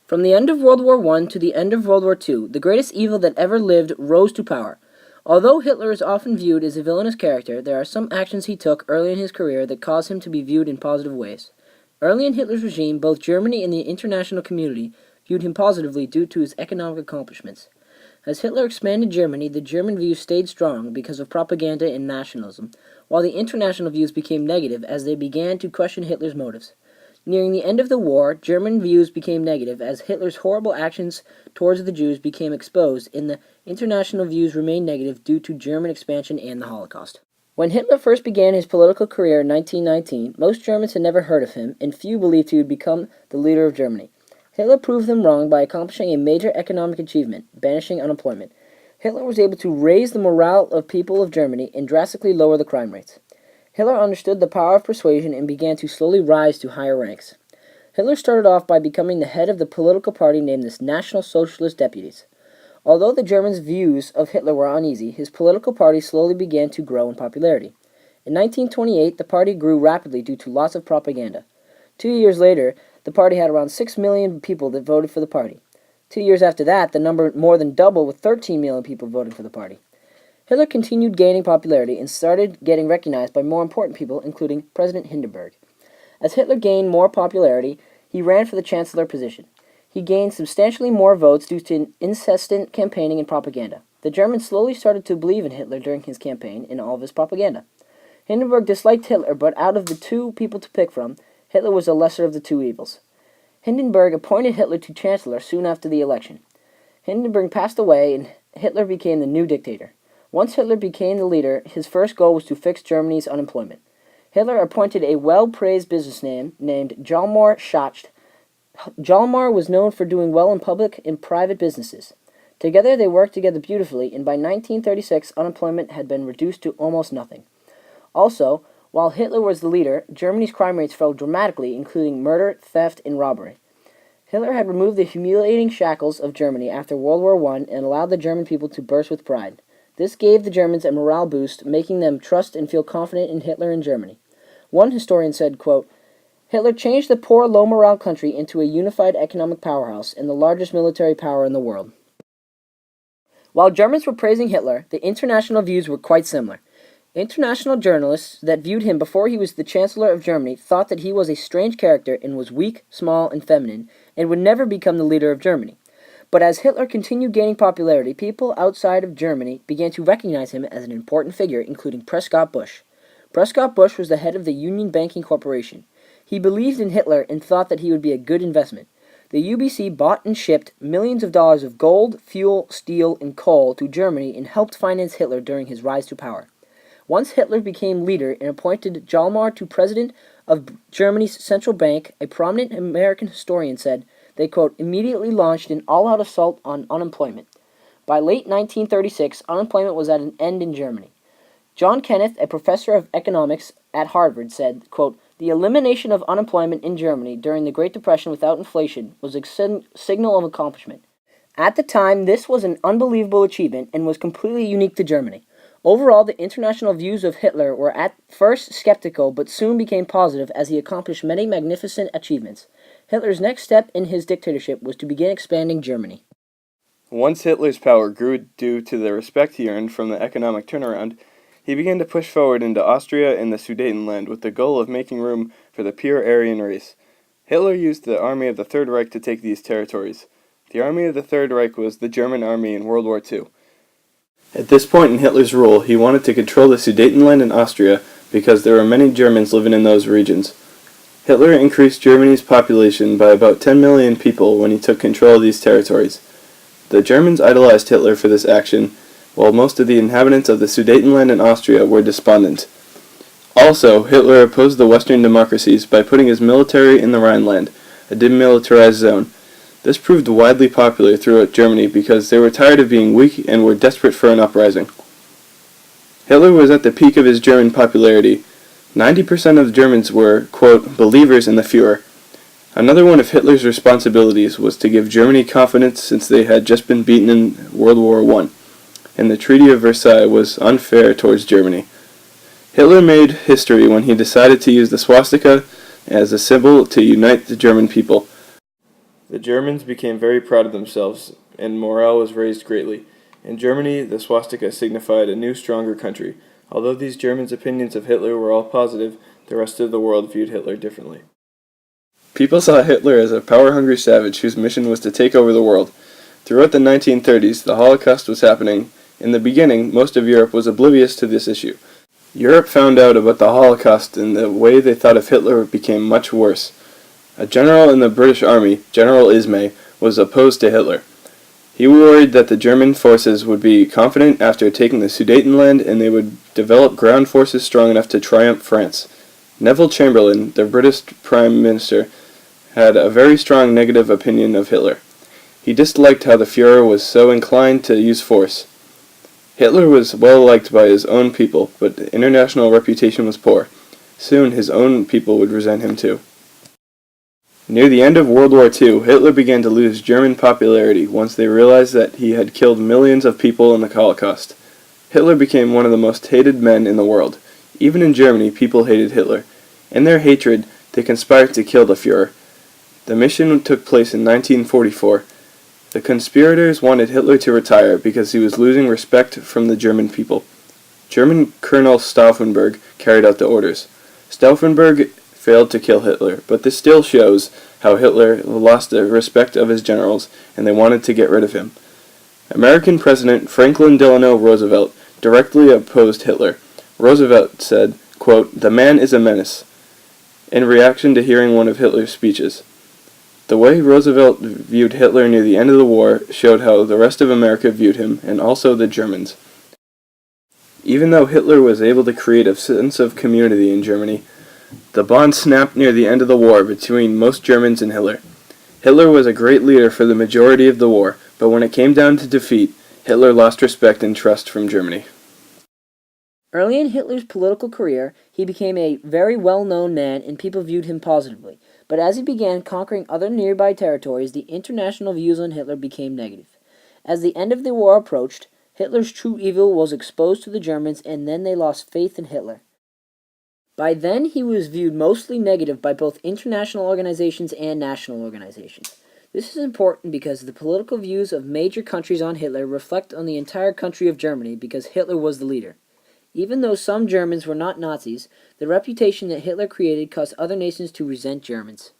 From the end of World War I to the end of World War II, the greatest evil that ever lived rose to power. Although Hitler is often viewed as a villainous character, there are some actions he took early in his career that caused him to be viewed in positive ways. Early in Hitler's regime, both Germany and the international community viewed him positively due to his economic accomplishments. As Hitler expanded Germany, the German views stayed strong because of propaganda and nationalism, while the international views became negative as they began to question Hitler's motives. Nearing the end of the war, German views became negative as Hitler's horrible actions towards the Jews became exposed, and the international views remained negative due to German expansion and the Holocaust. When Hitler first began his political career in 1919, most Germans had never heard of him, and few believed he would become the leader of Germany. Hitler proved them wrong by accomplishing a major economic achievement, banishing unemployment. Hitler was able to raise the morale of people of Germany and drastically lower the crime rates. Hitler understood the power of persuasion and began to slowly rise to higher ranks. Hitler started off by becoming the head of the political party named the National Socialist Deputies. Although the Germans' views of Hitler were uneasy, his political party slowly began to grow in popularity. In 1928, the party grew rapidly due to lots of propaganda. 2 years later, the party had around 6 million people that voted for the party. 2 years after that, the number more than doubled with 13 million people voting for the party. Hitler continued gaining popularity and started getting recognized by more important people, including President Hindenburg. As Hitler gained more popularity, he ran for the chancellor position. He gained substantially more votes due to incessant campaigning and propaganda. The Germans slowly started to believe in Hitler during his campaign and all of his propaganda. Hindenburg disliked Hitler, but out of the two people to pick from, Hitler was the lesser of the two evils. Hindenburg appointed Hitler to chancellor soon after the election. Hindenburg passed away, and Hitler became the new dictator. Once Hitler became the leader, his first goal was to fix Germany's unemployment. Hitler appointed a well-praised businessman named Hjalmar Schacht. Hjalmar was known for doing well in public and private businesses. Together they worked together beautifully, and by 1936 unemployment had been reduced to almost nothing. Also, while Hitler was the leader, Germany's crime rates fell dramatically, including murder, theft, and robbery. Hitler had removed the humiliating shackles of Germany after World War I and allowed the German people to burst with pride. This gave the Germans a morale boost, making them trust and feel confident in Hitler and Germany. One historian said, quote, "Hitler changed the poor, low-morale country into a unified economic powerhouse and the largest military power in the world." While Germans were praising Hitler, the international views were quite similar. International journalists that viewed him before he was the Chancellor of Germany thought that he was a strange character and was weak, small, and feminine, and would never become the leader of Germany. But as Hitler continued gaining popularity, people outside of Germany began to recognize him as an important figure, including Prescott Bush. Prescott Bush was the head of the Union Banking Corporation. He believed in Hitler and thought that he would be a good investment. The UBC bought and shipped millions of dollars of gold, fuel, steel, and coal to Germany and helped finance Hitler during his rise to power. Once Hitler became leader and appointed Hjalmar to president of Germany's central bank, a prominent American historian said, they, quote, immediately launched an all-out assault on unemployment. By late 1936, unemployment was at an end in Germany. John Kenneth, a professor of economics at Harvard, said, quote, the elimination of unemployment in Germany during the Great Depression without inflation was a signal of accomplishment. At the time, this was an unbelievable achievement and was completely unique to Germany. Overall, the international views of Hitler were at first skeptical but soon became positive as he accomplished many magnificent achievements. Hitler's next step in his dictatorship was to begin expanding Germany. Once Hitler's power grew due to the respect he earned from the economic turnaround, he began to push forward into Austria and the Sudetenland with the goal of making room for the pure Aryan race. Hitler used the army of the Third Reich to take these territories. The army of the Third Reich was the German army in World War II. At this point in Hitler's rule, he wanted to control the Sudetenland and Austria because there were many Germans living in those regions. Hitler increased Germany's population by about 10 million people when he took control of these territories. The Germans idolized Hitler for this action, while most of the inhabitants of the Sudetenland and Austria were despondent. Also, Hitler opposed the Western democracies by putting his military in the Rhineland, a demilitarized zone. This proved widely popular throughout Germany because they were tired of being weak and were desperate for an uprising. Hitler was at the peak of his German popularity. 90% of Germans were, quote, believers in the Führer. Another one of Hitler's responsibilities was to give Germany confidence since they had just been beaten in World War I, and the Treaty of Versailles was unfair towards Germany. Hitler made history when he decided to use the swastika as a symbol to unite the German people. The Germans became very proud of themselves, and morale was raised greatly. In Germany, the swastika signified a new, stronger country. Although these Germans' opinions of Hitler were all positive, the rest of the world viewed Hitler differently. People saw Hitler as a power-hungry savage whose mission was to take over the world. Throughout the 1930s, the Holocaust was happening. In the beginning, most of Europe was oblivious to this issue. Europe found out about the Holocaust, and the way they thought of Hitler became much worse. A general in the British Army, General Ismay, was opposed to Hitler. He worried that the German forces would be confident after taking the Sudetenland and they would develop ground forces strong enough to triumph France. Neville Chamberlain, the British Prime Minister, had a very strong negative opinion of Hitler. He disliked how the Führer was so inclined to use force. Hitler was well liked by his own people, but the international reputation was poor. Soon his own people would resent him too. Near the end of World War II, Hitler began to lose German popularity once they realized that he had killed millions of people in the Holocaust. Hitler became one of the most hated men in the world. Even in Germany, people hated Hitler. In their hatred, they conspired to kill the Führer. The mission took place in 1944. The conspirators wanted Hitler to retire because he was losing respect from the German people. German Colonel Stauffenberg carried out the orders. Stauffenberg failed to kill Hitler, but this still shows how Hitler lost the respect of his generals and they wanted to get rid of him. American President Franklin Delano Roosevelt directly opposed Hitler. Roosevelt said, quote, "The man is a menace," in reaction to hearing one of Hitler's speeches. The way Roosevelt viewed Hitler near the end of the war showed how the rest of America viewed him, and also the Germans. Even though Hitler was able to create a sense of community in Germany, the bond snapped near the end of the war between most Germans and Hitler. Hitler was a great leader for the majority of the war, but when it came down to defeat, Hitler lost respect and trust from Germany. Early in Hitler's political career, he became a very well-known man and people viewed him positively. But as he began conquering other nearby territories, the international views on Hitler became negative. As the end of the war approached, Hitler's true evil was exposed to the Germans, and then they lost faith in Hitler. By then, he was viewed mostly negative by both international organizations and national organizations. This is important because the political views of major countries on Hitler reflect on the entire country of Germany because Hitler was the leader. Even though some Germans were not Nazis, the reputation that Hitler created caused other nations to resent Germans.